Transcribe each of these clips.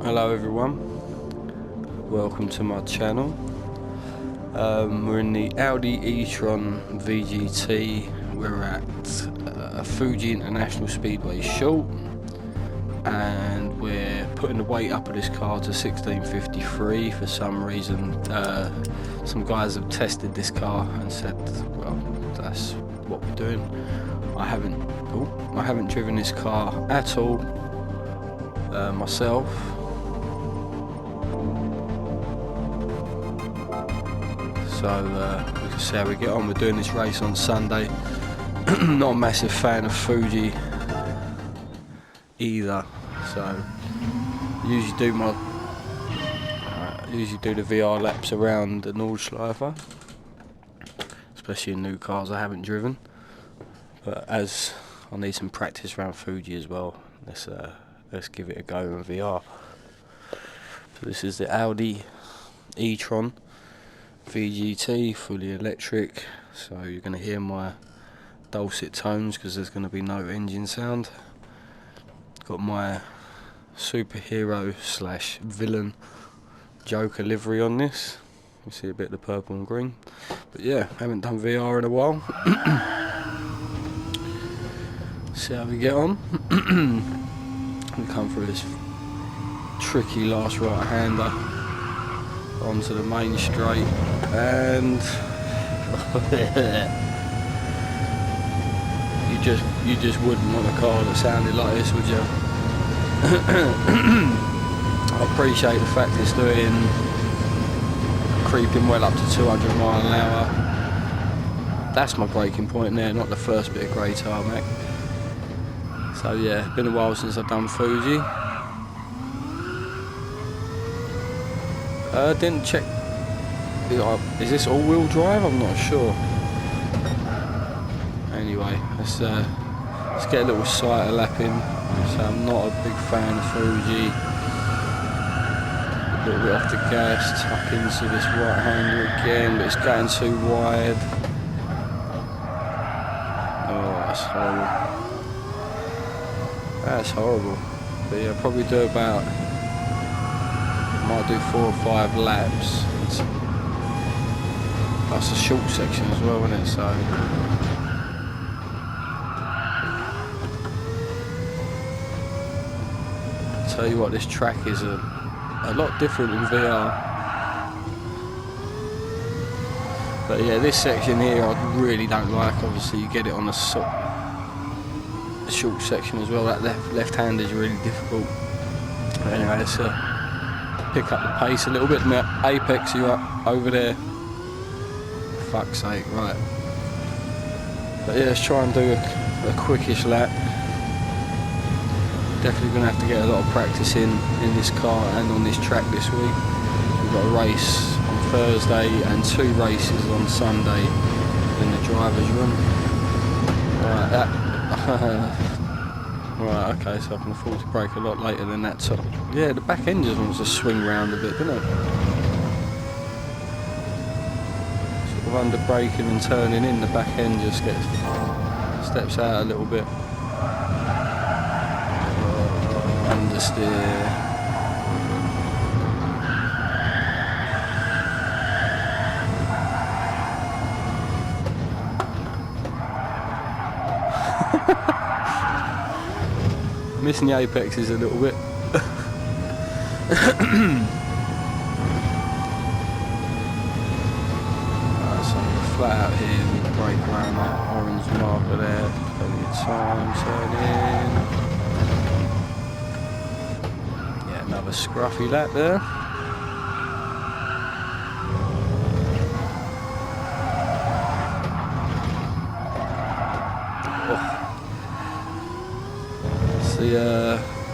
Hello everyone, welcome to my channel. We're in the Audi e-tron VGT. We're at Fuji International Speedway short, and we're putting the weight up of this car to 1653 for some reason. Some guys have tested this car and said, well, that's what we're doing. I haven't driven this car at all myself. So we can see how we get on. We're doing this race on Sunday. Not a massive fan of Fuji either, so usually do the VR laps around the Nordschleife, especially in new cars I haven't driven. But as I need some practice around Fuji as well, let's give it a go in VR. So this is the Audi e-tron VGT, fully electric, so you're going to hear my dulcet tones because there's going to be no engine sound. Got my superhero slash villain Joker livery on this. You see a bit of the purple and green, but yeah, haven't done VR in a while. See how we get on. We come through this tricky last right hander onto the main straight, and you just wouldn't want a car that sounded like this, would you? I appreciate the fact it's doing creeping well up to 200 mile an hour. That's my breaking point there, not the first bit of grey tarmac. So yeah, been a while since I've done Fuji. Didn't check. Is this all-wheel drive? I'm not sure. Anyway, let's get a little sighter lap in. So I'm not a big fan of Fuji. A little bit off the gas, tuck into this right hander again, but it's going too wide. Oh, that's horrible. That's horrible. But yeah, I'll probably do about. Might do 4 or 5 laps. That's a short section as well, isn't it? So tell you what, this track is a lot different in VR. But yeah, this section here I really don't like. Obviously, you get it on a short section as well. That left hand is really difficult. But anyway, let's pick up the pace a little bit. My apex, you up over there. Fuck's sake, right. But yeah, let's try and do a quickish lap. Definitely going to have to get a lot of practice in this car and on this track this week. We've got a race on Thursday and 2 races on Sunday in the driver's room. Right, that. Right, okay, so I can afford to brake a lot later than that top. Yeah, the back end just wants to swing round a bit, doesn't it? Sort of under braking and turning in, the back end just steps out a little bit. Understeer. Missing the apexes a little bit. Right, so flat out here with the brake around that orange marker there. Plenty of time, turn in. Yeah, another scruffy lap there.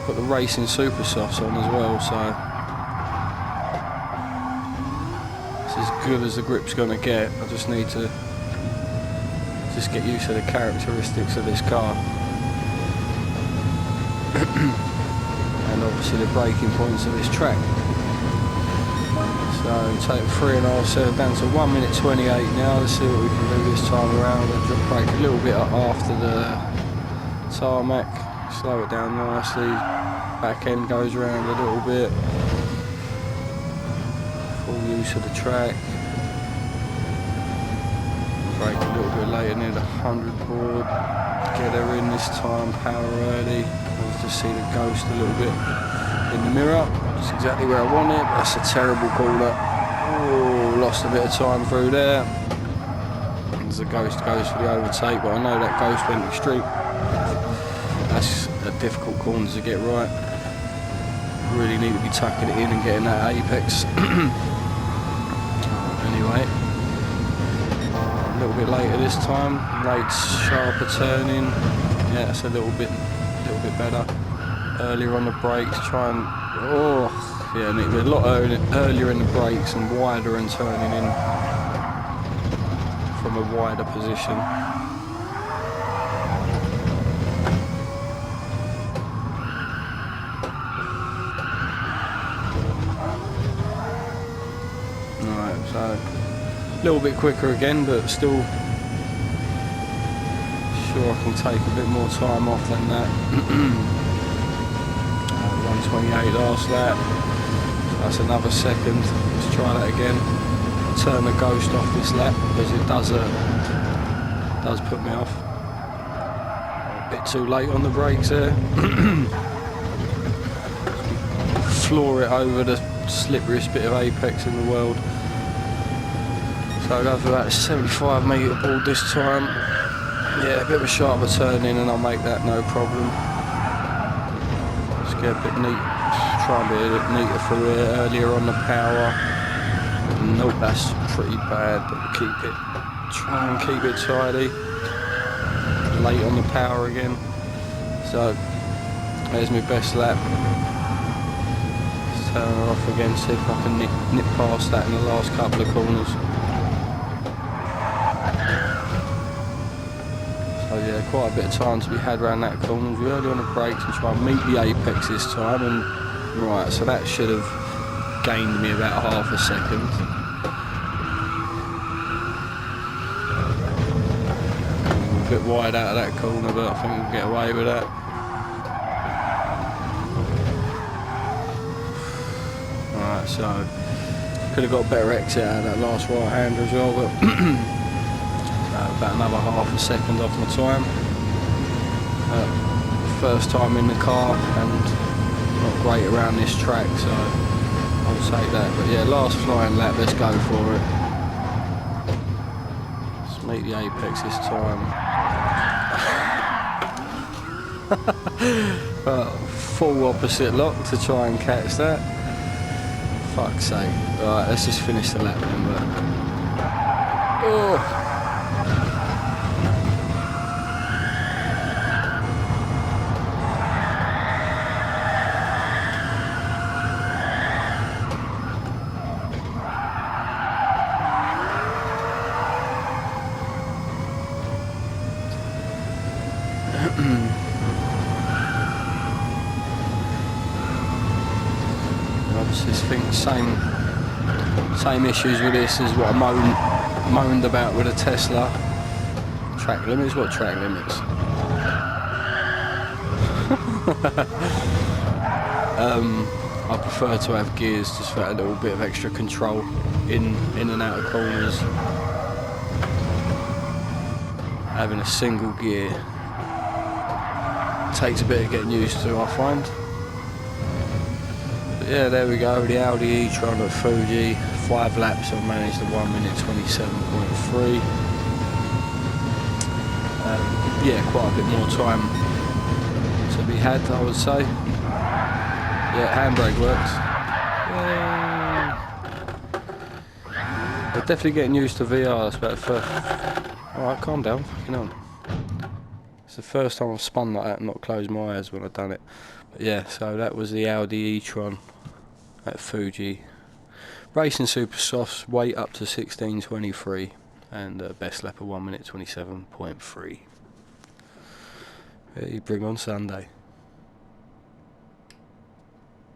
Got the racing super softs on as well, so it's as good as the grip's gonna get. I just need to get used to the characteristics of this car. And obviously the braking points of this track. So take 3.5 down to 1 minute 28 now. Let's see what we can do this time around. I'll brake a little bit after the tarmac. slow it down nicely, back end goes around a little bit, full use of the track, brake a little bit later near the 100 board, get her in this time, power early, I'll just see the Ghost a little bit in the mirror, it's exactly where I want it, but that's a terrible corner, oh, lost a bit of time through there. As the Ghost goes for the overtake, but I know that Ghost went extreme. That's a difficult corner to get right. Really need to be tucking it in and getting that apex. Anyway, a little bit later this time. Late sharper turning. Yeah, it's a little bit better. Earlier on the brakes, try and need to be a lot earlier in the brakes and wider and turning in from a wider position. Right, so a little bit quicker again, but still sure I can take a bit more time off than that. 128 last lap, so that's another second. Let's try that again. Turn the Ghost off this lap because it does put me off. A bit too late on the brakes there. Floor it over the slipperiest bit of apex in the world. So I go for about a 75 metre board this time. Yeah, a bit of a sharper turn in and I'll make that no problem. Just get a bit neat, try and be a bit neater through here, earlier on the power. Nope, that's pretty bad, but try and keep it tidy. Late on the power again. So there's my best lap. Let's turn her off again, see if I can nip past that in the last couple of corners. So yeah, quite a bit of time to be had around that corner. We're early on the brakes and try and meet the apex this time. And right, so that should have gained me about half a second. A bit wide out of that corner, but I think we'll get away with that. Right, so could have got a better exit out of that last right hander as well, but about another half a second off my time. First time in the car and not great around this track, so I'll take that. But yeah, last flying lap, let's go for it. Let's meet the apex this time. Full opposite lock to try and catch that. Fuck's sake. Right, let's just finish the lap then. Oh. Obviously, same issues with this as what I moaned about with a Tesla. Track limits? What track limits? I prefer to have gears just for a little bit of extra control in and out of corners. Having a single gear takes a bit of getting used to, I find. But yeah, there we go, the Audi e-tron at Fuji. 5 laps, I've managed the 1 minute 27.3. Yeah, quite a bit more time to be had, I would say. Yeah, handbrake works. But definitely getting used to VR. That's about the first. Alright, calm down, fucking on. It's the first time I've spun like that and not closed my eyes when I've done it. But yeah, so that was the Audi e-tron at Fuji. Racing super softs, weight up to 16.23 and best lap of 1 minute 27.3. You bring on Sunday.